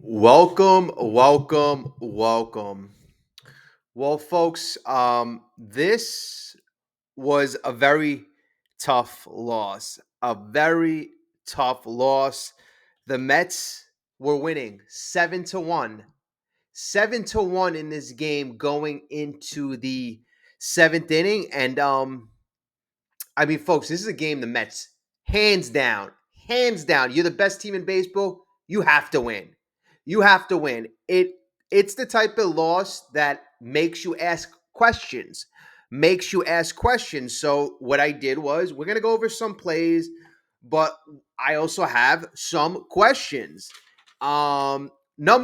Welcome, welcome, welcome. Well, folks, this was a very tough loss. A very tough loss. The Mets were winning 7-1. 7-1 in this game going into the seventh inning. And folks, this is a game the Mets, hands down. You're the best team in baseball. You have to win. You have to win. It's the type of loss that makes you ask questions. Makes you ask questions. So what I did was we're gonna go over some plays, but I also have some questions. Number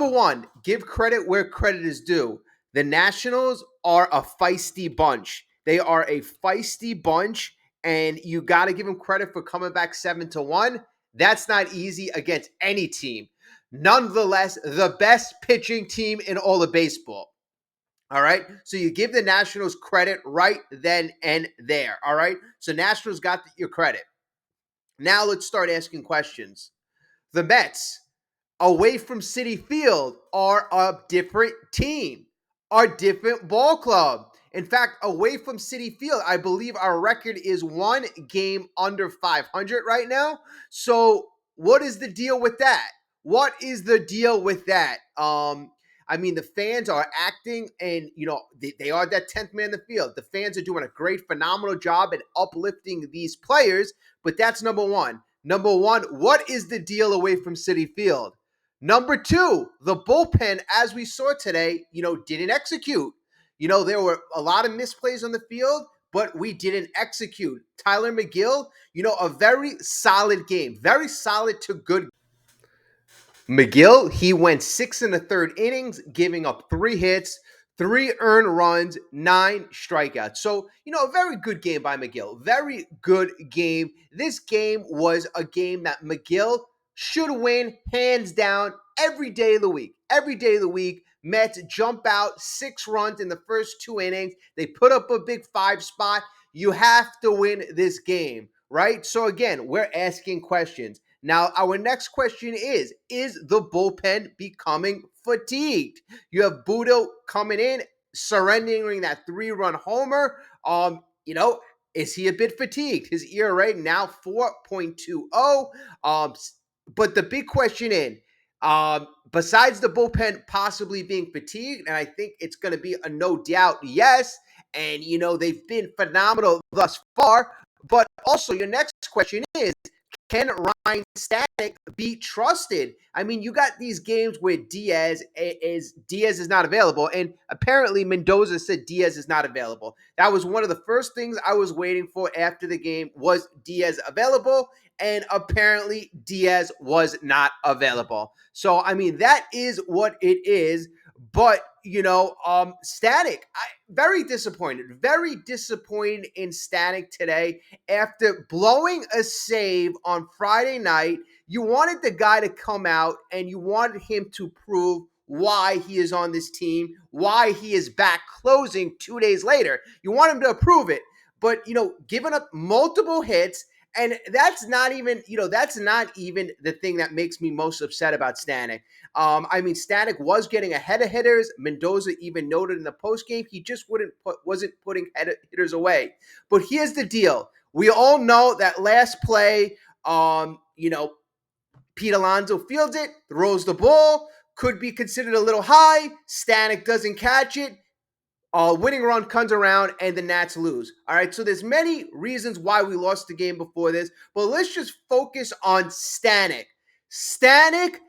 one, give credit where credit is due. The Nationals are a feisty bunch. They are a feisty bunch and you got to give him credit for coming back 7-1. That's not easy against any team. Nonetheless, the best pitching team in all of baseball. All right. So you give the Nationals credit right then and there. All right. So Nationals got your credit. Now let's start asking questions. The Mets, away from Citi Field, are a different team, are different ball club. In fact, away from Citi Field, I believe our record is one game under 500 right now. So, what is the deal with that? What is the deal with that? The fans are acting, and they are that 10th man in the field. The fans are doing a great, phenomenal job at uplifting these players. But that's number one. Number one, what is the deal away from Citi Field? Number two, the bullpen, as we saw today, didn't execute. There were a lot of misplays on the field, but we didn't execute. Tyler McGill, a very solid game, very solid to good. McGill, he went 6 1/3 innings, giving up 3 hits, 3 earned runs, 9 strikeouts. So, a very good game by McGill. Very good game. This game was a game that McGill should win hands down every day of the week. Every day of the week, Mets jump out 6 runs in the first 2 innings. They put up a big 5 spot. You have to win this game, right? So, again, we're asking questions. Now, our next question is the bullpen becoming fatigued? You have Budo coming in, surrendering that 3-run homer. Is he a bit fatigued? His ERA now 4.20. But the big question besides the bullpen possibly being fatigued, and I think it's going to be a no doubt yes, and they've been phenomenal thus far. But also, your next question is, can Ryan Stanek be trusted? You got these games where Diaz is not available, and apparently Mendoza said Diaz is not available. That was one of the first things I was waiting for after the game was Diaz available, and apparently Diaz was not available. So that is what it is. But Stanek, very disappointed in Stanek today after blowing a save on Friday night. You wanted the guy to come out and you wanted him to prove why he is on this team, why he is back closing 2 days later. You want him to prove it. But, giving up multiple hits, and that's not even the thing that makes me most upset about Stanek. Stanek was getting ahead of hitters. Mendoza even noted in the postgame he just wasn't putting hitters away. But here's the deal. We all know that last play, Pete Alonso fields it, throws the ball, could be considered a little high. Stanek doesn't catch it. Winning run comes around and the Nats lose. All right, so there's many reasons why we lost the game before this, but let's just focus on Stanek. Stanek,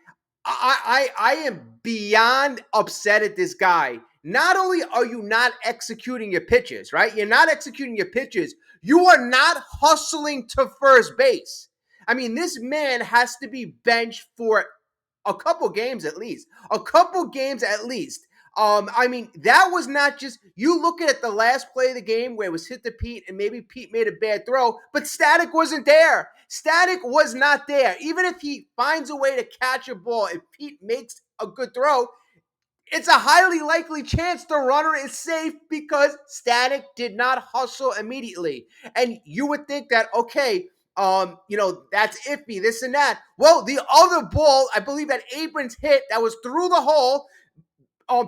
I am beyond upset at this guy. Not only are you not executing your pitches, right? You're not executing your pitches. You are not hustling to first base. This man has to be benched for a couple games at least. That was not just you looking at the last play of the game where it was hit to Pete and maybe Pete made a bad throw, but Stanek wasn't there. Stanek was not there. Even if he finds a way to catch a ball, if Pete makes a good throw, it's a highly likely chance the runner is safe because Stanek did not hustle immediately. And you would think that, okay, That's iffy, this and that. Well, the other ball, I believe that Abrams hit that was through the hole.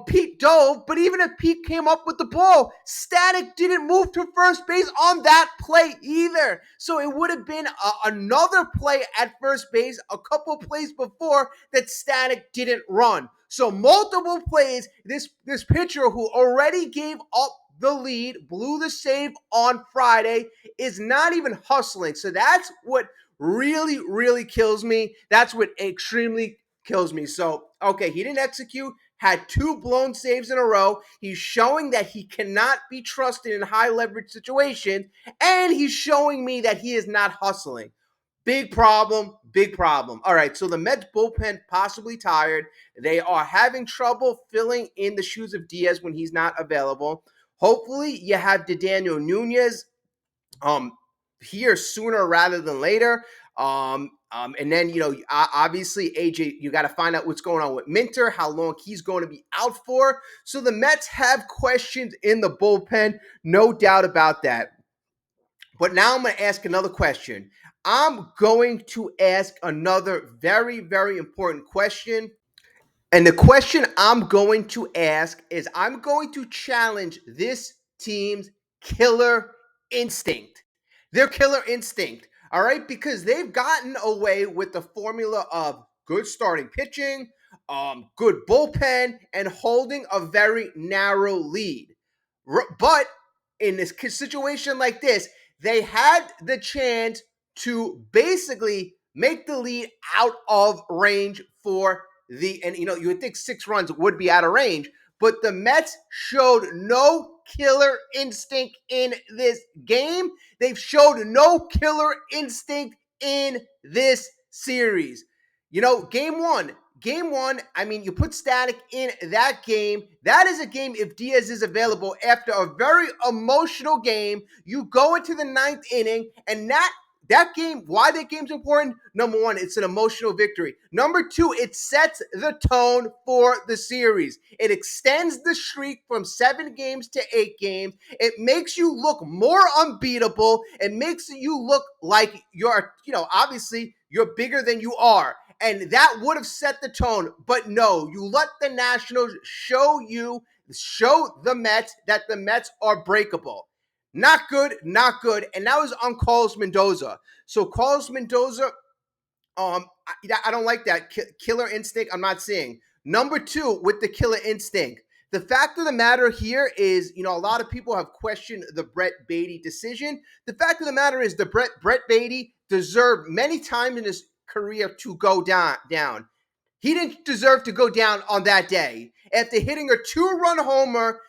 Pete dove, but even if Pete came up with the ball, Static didn't move to first base on that play either. So it would have been another play at first base, a couple plays before that Static didn't run. So multiple plays, this pitcher who already gave up the lead, blew the save on Friday, is not even hustling. So that's what really, really kills me. That's what extremely kills me. So, okay, he didn't execute, had 2 blown saves in a row. He's showing that he cannot be trusted in high leverage situations, and he's showing me that he is not hustling. Big problem, big problem. All right, so the Mets bullpen possibly tired. They are having trouble filling in the shoes of Diaz when he's not available. Hopefully, you have Daniel Nunez here sooner rather than later. And then, obviously, AJ, you got to find out what's going on with Minter, how long he's going to be out for. So the Mets have questions in the bullpen, no doubt about that. But now I'm going to ask another question. I'm going to ask another very, very important question. And the question I'm going to ask is, I'm going to challenge this team's killer instinct. Their killer instinct, all right? Because they've gotten away with the formula of good starting pitching, good bullpen, and holding a very narrow lead. But in this situation like this, they had the chance to basically make the lead out of range for and you would think 6 runs would be out of range, but the Mets showed no killer instinct in this game. They've showed no killer instinct in this series. Game one, I mean, you put Static in that game. That is a game, if Diaz is available, after a very emotional game, you go into the 9th inning, and that game, why that game's important? Number 1, it's an emotional victory. Number 2, it sets the tone for the series. It extends the streak from 7 games to 8 games. It makes you look more unbeatable. It makes you look like you're, obviously you're bigger than you are. And that would have set the tone. But no, you let the Nationals show the Mets that the Mets are breakable. Not good, not good. And that was on Carlos Mendoza. So Carlos Mendoza, I don't like that. Killer instinct, I'm not seeing. Number 2, with the killer instinct. The fact of the matter here is, a lot of people have questioned the Brett Baty decision. The fact of the matter is, the Brett Baty deserved many times in his career to go down. He didn't deserve to go down on that day. After hitting a 2-run homer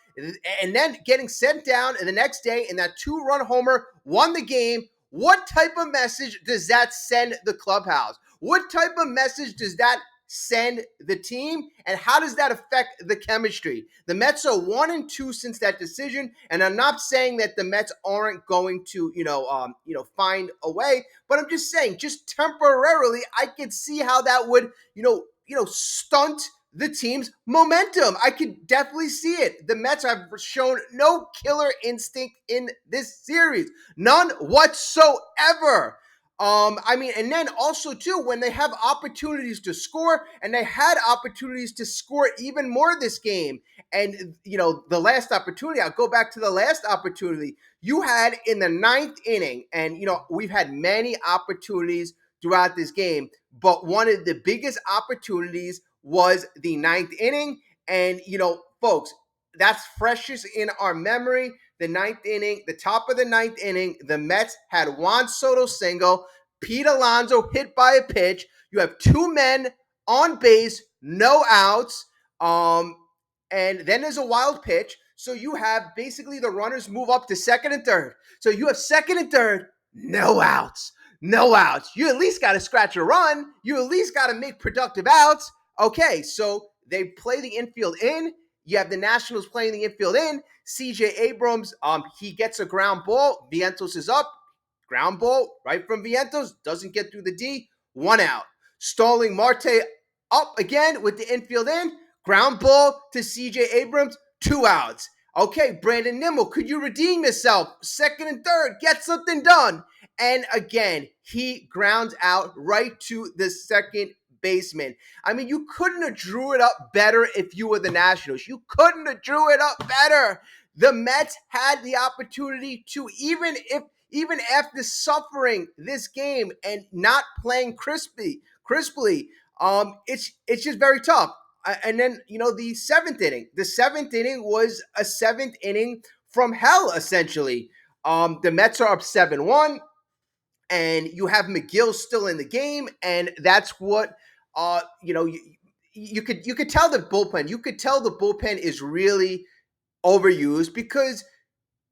and then getting sent down the next day, and that 2-run homer won the game, what type of message does that send the clubhouse? What type of message does that send the team, and how does that affect the chemistry? The Mets are 1-2 since that decision, and I'm not saying that the Mets aren't going to, find a way, but I'm just saying, just temporarily, I could see how that would, stunt the team's momentum. I could definitely see it. The Mets have shown no killer instinct in this series. None whatsoever. And then also too, when they have opportunities to score, and they had opportunities to score even more this game. And, the last opportunity, I'll go back to the last opportunity you had in the 9th inning. And, we've had many opportunities throughout this game, but one of the biggest opportunities was the 9th inning. And, folks, that's freshest in our memory. The 9th inning, the top of the 9th inning, the Mets had Juan Soto single, Pete Alonso hit by a pitch. You have 2 men on base, no outs. And then there's a wild pitch. So you have basically the runners move up to second and third. So you have second and third, no outs. No outs. You at least got to scratch a run. You at least got to make productive outs. Okay, so they play the infield in. You have the Nationals playing the infield in. CJ Abrams, he gets a ground ball. Vientos is up. Ground ball right from Vientos. Doesn't get through the D. 1 out. Starling Marte up again with the infield in. Ground ball to CJ Abrams. 2 outs. Okay, Brandon Nimmo, could you redeem yourself? Second and third, get something done. And again, he grounds out right to the second baseman. I mean, you couldn't have drew it up better if you were the Nationals. You couldn't have drew it up better. The Mets had the opportunity to, even after suffering this game and not playing crisply, it's just very tough. And then the seventh inning was a seventh inning from hell essentially. The Mets are up 7-1, and you have McGill still in the game, and that's what you could tell the bullpen. You could tell the bullpen is really overused because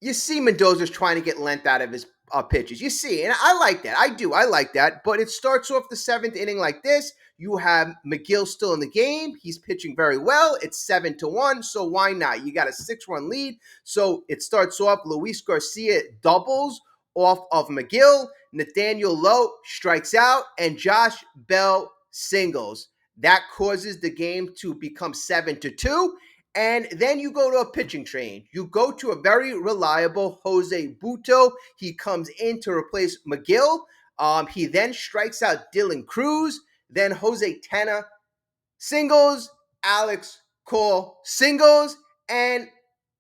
you see Mendoza's trying to get length out of his pitches. You see, and I like that. I do. I like that. But it starts off the seventh inning like this. You have McGill still in the game. He's pitching very well. It's 7-1. So why not? You got a 6-run lead. So it starts off. Luis Garcia doubles off of McGill. Nathaniel Lowe strikes out, and Josh Bell singles. That causes the game to become 7-2. And then you go to a pitching change. You go to a very reliable Jose Butto. He comes in to replace McGill. He then strikes out Dylan Cruz. Then Jose Tena singles. Alex Cole singles. And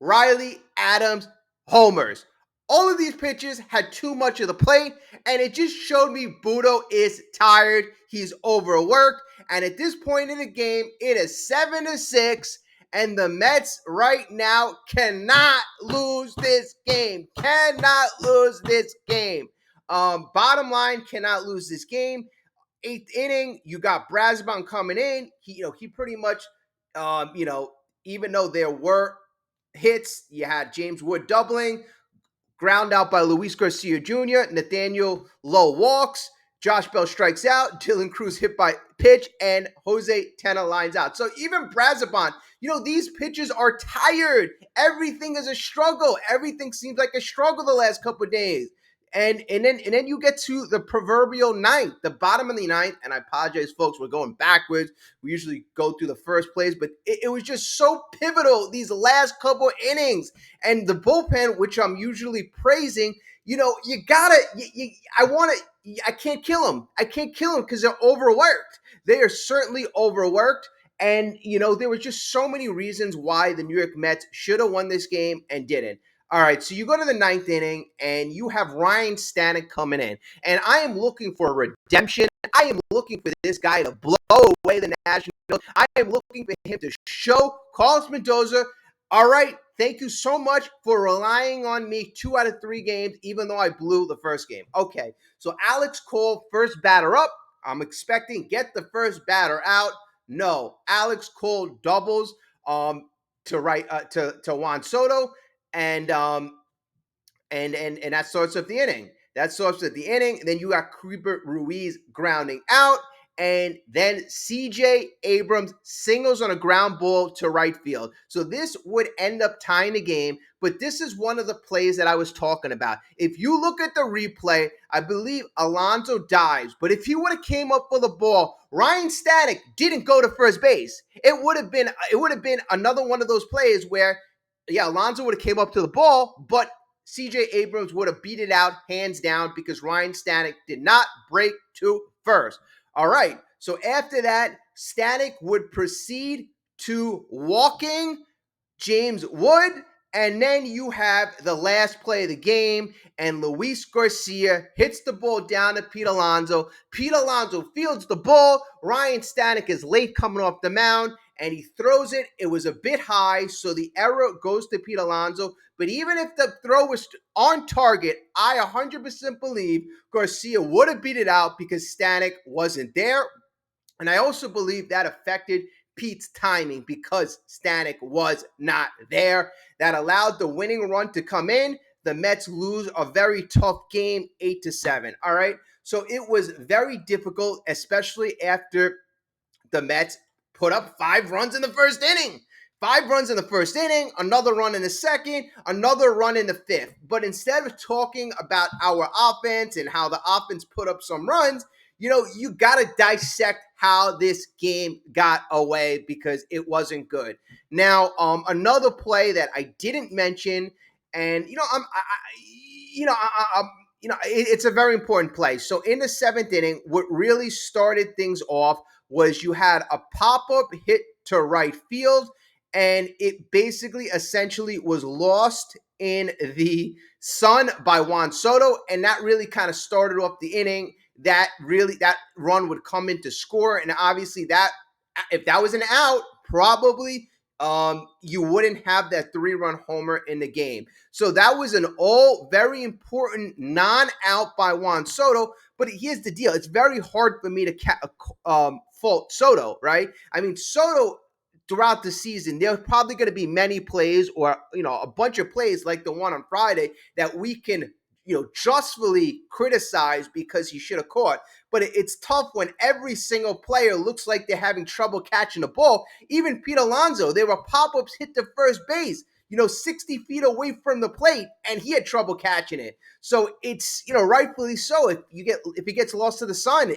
Riley Adams homers. All of these pitches had too much of the plate, and it just showed me Butto is tired. He's overworked. And at this point in the game, it is 7-6. And the Mets right now cannot lose this game. Cannot lose this game. Bottom line, cannot lose this game. Eighth inning, you got Braziban coming in. He pretty much, even though there were hits, you had James Wood doubling, ground out by Luis Garcia Jr., Nathaniel Lowe walks, Josh Bell strikes out, Dylan Cruz hit by pitch, and Jose Tena lines out. So even Braziban, these pitchers are tired. Everything is a struggle. Everything seems like a struggle the last couple of days. And then you get to the proverbial ninth, the bottom of the ninth, and I apologize, folks, we're going backwards. We usually go through the first plays, but it was just so pivotal these last couple innings. And the bullpen, which I'm usually praising, I can't kill them. I can't kill them because they're overworked. They are certainly overworked. And, there was just so many reasons why the New York Mets should have won this game and didn't. All right, so you go to the ninth inning, and you have Ryan Stanek coming in. And I am looking for redemption. I am looking for this guy to blow away the Nationals. I am looking for him to show Carlos Mendoza, all right, thank you so much for relying on me 2 out of 3 games, even though I blew the first game. Okay, so Alex Cole, first batter up. I'm expecting get the first batter out. No, Alex Cole doubles to Juan Soto, and that starts up the inning. Then you got Creeper Ruiz grounding out, and then CJ Abrams singles on a ground ball to right field. So this would end up tying the game, but this is one of the plays that I was talking about. If you look at the replay, I believe Alonso dives, but if he would have came up with a ball, Ryan Stanek didn't go to first base. It would have been another one of those plays where, Alonso would have came up to the ball, but CJ Abrams would have beat it out hands down because Ryan Stanek did not break to first. All right, so after that, Stanek would proceed to walking James Wood, and then you have the last play of the game, and Luis Garcia hits the ball down to Pete Alonso. Pete Alonso fields the ball. Ryan Stanek is late coming off the mound, and he throws it. It was a bit high, so the error goes to Pete Alonso. But even if the throw was on target, I 100% believe Garcia would have beat it out because Stanek wasn't there. And I also believe that affected Pete's timing because Stanek was not there. That allowed the winning run to come in. The Mets lose a very tough game, 8-7. All right. So it was very difficult, especially after the Mets put up 5 runs in the first inning. 5 runs in the first inning, another run in the second, another run in the fifth. But instead of talking about our offense and how the offense put up some runs, you got to dissect how this game got away because it wasn't good. Now, another play that I didn't mention, and it's a very important play. So in the seventh inning, what really started things off was you had a pop up hit to right field, and it basically essentially was lost in the sun by Juan Soto, and that really kind of started off the inning. That run would come in to score, and obviously that if that was an out, probably you wouldn't have that 3-run homer in the game. So that was an all very important non-out by Juan Soto. But here's the deal: it's very hard for me to fault Soto, right? I mean, Soto throughout the season, there's probably going to be many plays, or a bunch of plays like the one on Friday that we can justly criticize because he should have caught. But it's tough when every single player looks like they're having trouble catching the ball. Even Pete Alonso, there were pop-ups hit to first base, 60 feet away from the plate, and he had trouble catching it. So it's, rightfully so. If he gets lost to the sun,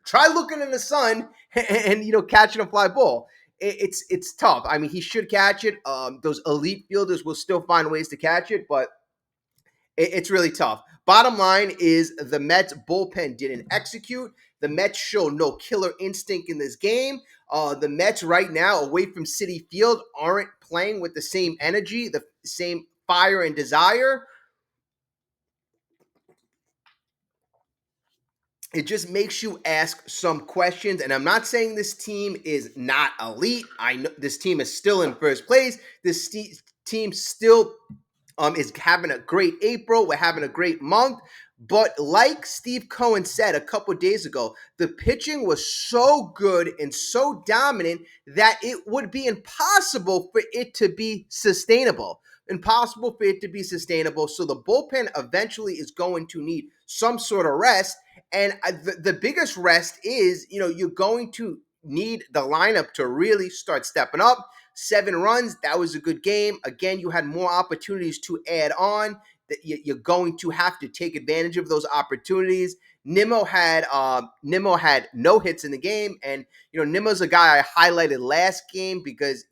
try looking in the sun and catching a fly ball. It's tough. I mean, he should catch it. Those elite fielders will still find ways to catch it, but it's really tough. Bottom line is the Mets bullpen didn't execute. The Mets show no killer instinct in this game. The Mets right now, away from Citi Field, aren't playing with the same energy, the same fire and desire. It just makes you ask some questions. And I'm not saying this team is not elite. I know this team is still in first place. This team still is having a great April. We're having a great month. But like Steve Cohen said a couple days ago, the pitching was so good and so dominant that it would be impossible for it to be sustainable. Impossible for it to be sustainable. So the bullpen eventually is going to need some sort of rest. And the biggest rest is, you're going to need the lineup to really start stepping up. 7 runs, that was a good game. Again, you had more opportunities to add on. That you're going to have to take advantage of those opportunities. Nimmo had no hits in the game, and Nimmo's a guy I highlighted last game because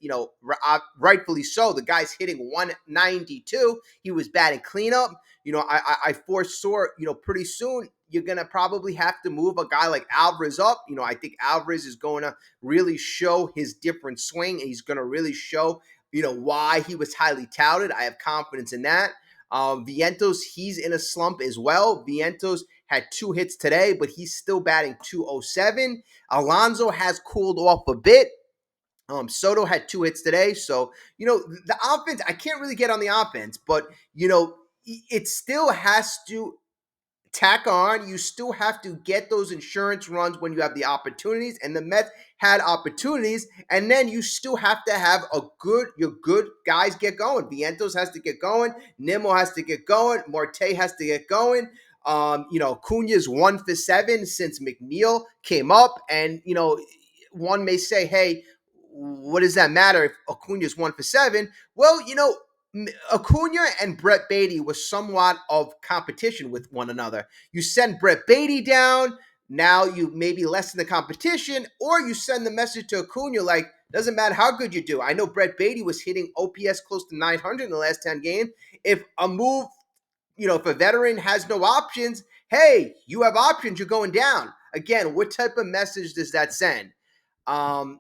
rightfully so. The guy's hitting 192. He was batting cleanup. I foresaw pretty soon you're gonna probably have to move a guy like Alvarez up. I think Alvarez is going to really show his different swing, and he's going to really show why he was highly touted. I have confidence in that. Vientos, he's in a slump as well. Vientos had 2 hits today, but he's still batting 207. Alonso has cooled off a bit. Soto had 2 hits today. So, the offense, I can't really get on the offense, but, it still has to tack on. You still have to get those insurance runs when you have the opportunities, and the Mets had opportunities, and then you still have to have your good guys get going. Vientos has to get going. Nimmo has to get going. Marte has to get going. Acuna's 1 for 7 since McNeil came up, and, one may say, hey, what does that matter if Acuna's 1 for 7? Well, Acuna and Brett Beatty was somewhat of competition with one another. You send Brett Beatty down, now you maybe lessen the competition, or you send the message to Acuna like, doesn't matter how good you do. I know Brett Beatty was hitting OPS close to 900 in the last 10 games. If if a veteran has no options, hey, you have options, you're going down. Again, what type of message does that send? I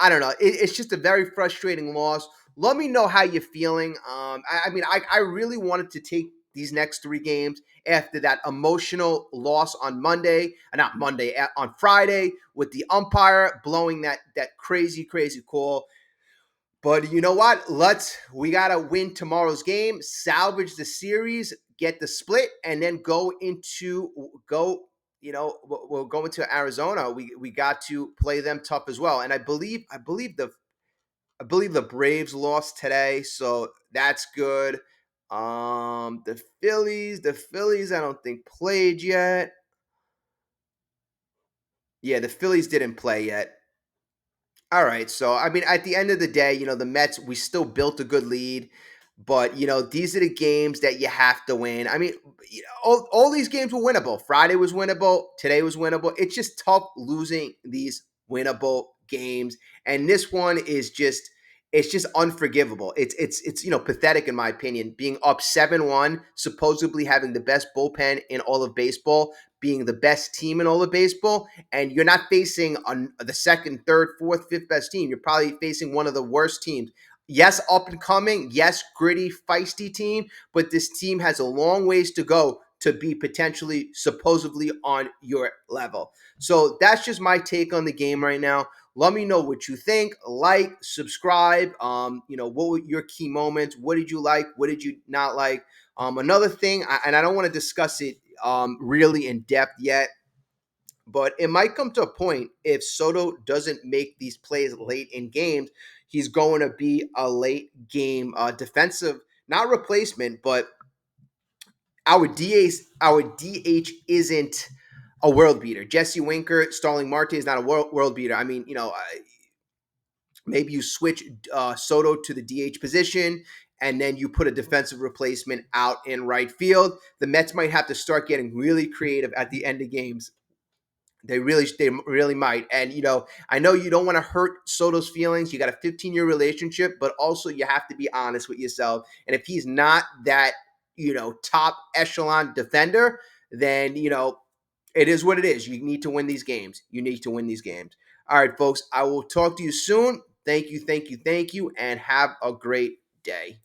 don't know. It's just a very frustrating loss. Let me know how you're feeling. I really wanted to take these next 3 games after that emotional loss on on Friday with the umpire blowing that crazy call. But you know what? We got to win tomorrow's game, salvage the series, get the split, and then we'll go into Arizona. We got to play them tough as well. And I believe the Braves lost today, so that's good. The Phillies, I don't think played yet. Yeah, the Phillies didn't play yet. All right, so at the end of the day, the Mets, we still built a good lead, but these are the games that you have to win. All these games were winnable. Friday was winnable. Today was winnable. It's just tough losing these winnable games, and this one is just it's just unforgivable. It's pathetic in my opinion. Being up 7-1, supposedly having the best bullpen in all of baseball, being the best team in all of baseball, and you're not facing on the second, third, fourth, fifth best team. You're probably facing one of the worst teams. Yes, up and coming. Yes, gritty, feisty team, but this team has a long ways to go to be potentially, supposedly on your level. So that's just my take on the game right now. Let me know what you think. Like, subscribe. What were your key moments? What did you like? What did you not like? Another thing, and I don't want to discuss it really in depth yet, but it might come to a point if Soto doesn't make these plays late in games, he's going to be a late game defensive, not replacement, but our DH isn't a world beater. Jesse Winker, Starling Marte is not a world beater. I mean, maybe you switch Soto to the DH position, and then you put a defensive replacement out in right field. The Mets might have to start getting really creative at the end of games. They really might. And I know you don't want to hurt Soto's feelings. You got a 15-year relationship, but also you have to be honest with yourself. And if he's not that, top echelon defender, then it is what it is. You need to win these games. You need to win these games. All right, folks. I will talk to you soon. Thank you, thank you, thank you, and have a great day.